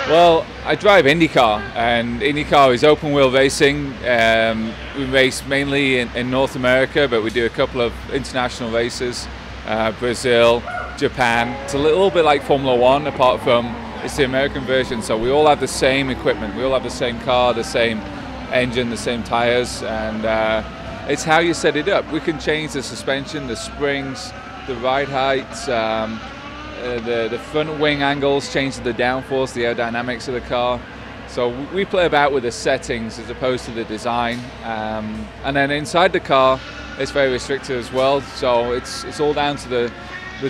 Well, I drive Indy Car, and Indy Car is open wheel racing. We race mainly in North America, but we do a couple of international races, Brazil, Japan. It's a little bit like Formula One, apart from it's the American version, so we all have the same equipment. We all have the same car, the same engine, the same tires, and it's how you set it up. We can change the suspension, the springs, the ride heights, the front wing angles, change the downforce, the aerodynamics of the car. So we play about with the settings as opposed to the design. And then inside the car, it's very restricted as well. So it's all down to the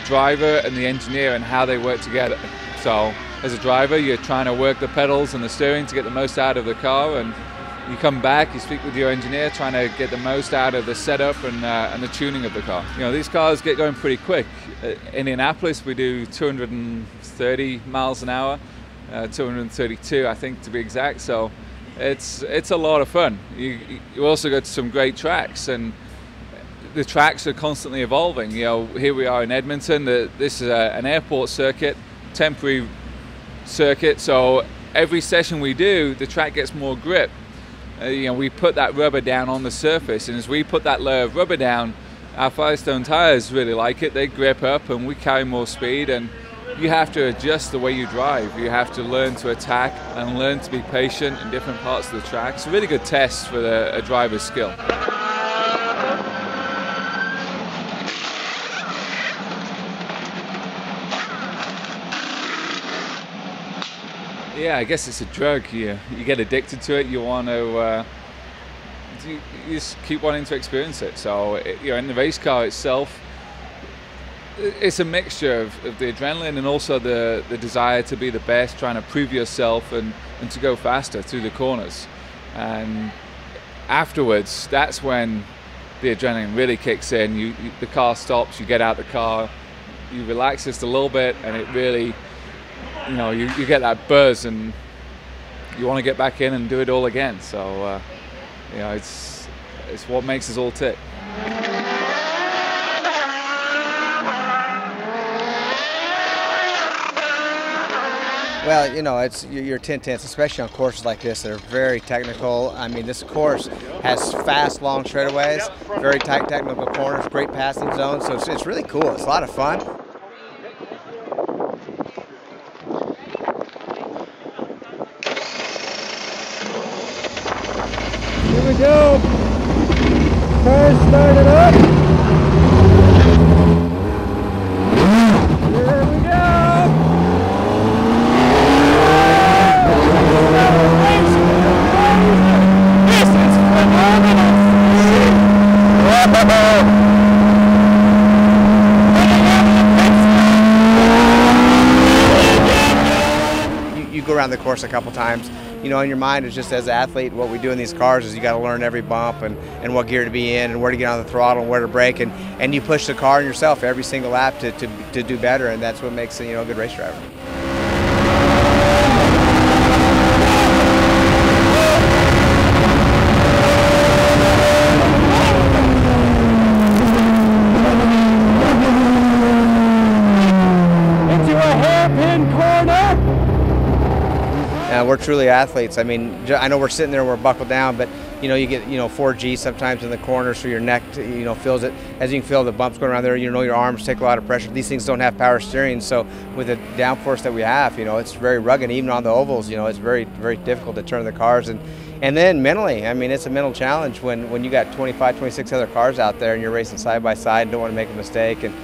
driver and the engineer and how they work together. So as a driver, you're trying to work the pedals and the steering to get the most out of the car, and you come back, you speak with your engineer, trying to get the most out of the setup and the tuning of the car. You know, these cars get going pretty quick. In Indianapolis, we do 230 miles an hour, 232, I think, to be exact. So it's a lot of fun. You also go to some great tracks, and the tracks are constantly evolving. You know, here we are in Edmonton. This is an airport circuit, temporary circuit. So every session we do, the track gets more grip. You know, we put that rubber down on the surface, and as we put that layer of rubber down, our Firestone tires really like it. They grip up, and we carry more speed. And you have to adjust the way you drive. You have to learn to attack and learn to be patient in different parts of the track. It's a really good test for a driver's skill. Yeah, I guess it's a drug. You get addicted to it. You want to, you just keep wanting to experience it. So, you know, in the race car itself, it's a mixture of the adrenaline and also the desire to be the best, trying to prove yourself and to go faster through the corners. And afterwards, that's when the adrenaline really kicks in. The car stops, you get out the car, you relax just a little bit, and it really, you know, you get that buzz, and you want to get back in and do it all again. So, you know, it's what makes us all tick. Well, you know, it's your 10/10s, especially on courses like this that are very technical. I mean, this course has fast, long straightaways, very tight technical corners, great passing zones, so it's really cool. It's a lot of fun. Here we go. Cars started up. Here we go. This is phenomenal. You go around the course a couple times. You know, in your mind, it's just as an athlete, what we do in these cars is you got to learn every bump and what gear to be in and where to get on the throttle and where to brake, and you push the car and yourself every single lap to do better, and that's what makes, you know, a good race driver. Into a hairpin corner. We're truly athletes. I mean, I know we're sitting there, we're buckled down, but you know, you get 4G sometimes in the corners, so your neck, feels it. As you can feel the bumps going around there, you know, your arms take a lot of pressure. These things don't have power steering, so with the downforce that we have, you know, it's very rugged. Even on the ovals, you know, it's very, very difficult to turn the cars. And then mentally, I mean, it's a mental challenge when you got 25, 26 other cars out there and you're racing side by side and don't want to make a mistake. And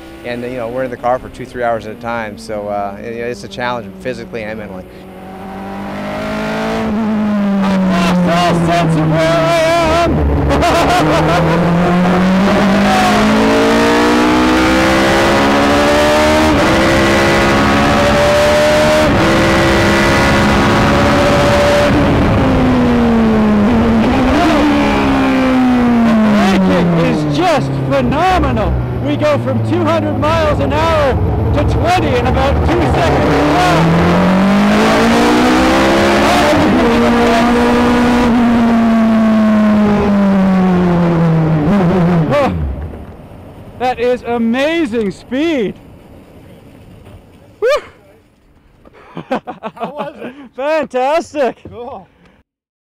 you know, we're in the car for 2-3 hours at a time, so it's a challenge physically and mentally. All sense of where I am. Braking is just phenomenal. We go from 200 miles an hour to 20 in about 2 seconds. That is amazing speed. Woo! How was it? Fantastic. Cool.